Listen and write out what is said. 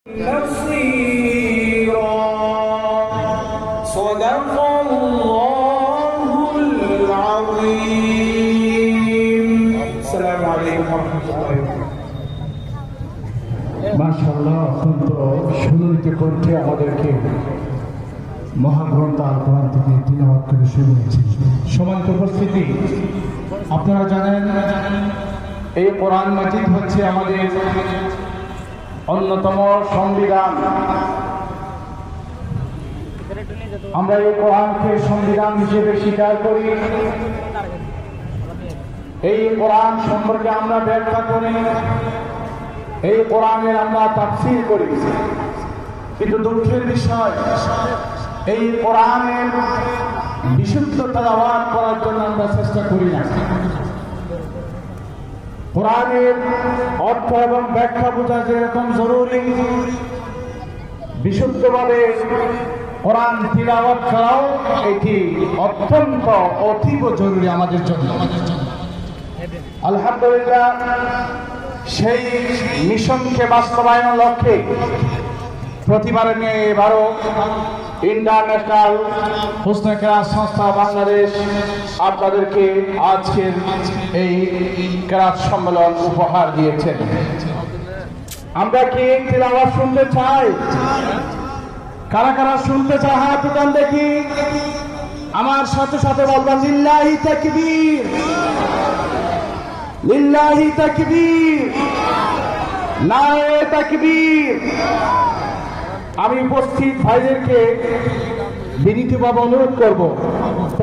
نصيرا صدق الله العظيم السلام عليكم ورحمة الله মাশাআল্লাহ অত্যন্ত সুন্দর কণ্ঠে আমাদেরকে মহাগ্রন্থ আল কোরআন থেকে তিলাওয়াত করে শুনিয়েছি। সম্মানিত উপস্থিতি, আপনারা জানেন এই কোরআন মাজিদ হচ্ছে আমাদের অন্যতম সংবিধান। আমরা এই কোরআনকে সংবিধান হিসেবে স্বীকার করি। এই কোরআন সম্পর্কে আমরা ব্যাখ্যা করি, এই কোরআনের আমরা তাফসীর করি। কিন্তু দুঃখের বিষয়, এই কোরআনের বিশুদ্ধ তেলাওয়াত করার জন্য আমরা চেষ্টা করি না। কোরআনের অর্থ এবং ব্যাখ্যা বোঝা যেরকম জরুরি, বিশুদ্ধভাবে কোরআন তিলাওয়াত করাও এটি অত্যন্ত অতীব জরুরি আমাদের জন্য। আলহামদুলিল্লাহ, সেই মিশনকে বাস্তবায়নের লক্ষ্যে প্রতিবারের নিয়ে এবারও ইন্টারন্যাশনাল হুসনে কেরাত সংস্থা বাংলাদেশ আপনাদেরকে আজকের এই কেরাত সম্মেলন উপহার দিয়েছেন। আমরা কি তিলাওয়াত শুনতে চাই? কারা কারা শুনতে চায় হাত উঠান দেখি। আমার সাথে সাথে বলবেন লিল্লাহি তাকবীর, লিল্লাহি তাকবীর, নারে তাকবীর। আমি উপস্থিত ভাইদেরকে বিনীতভাবে অনুরোধ করব,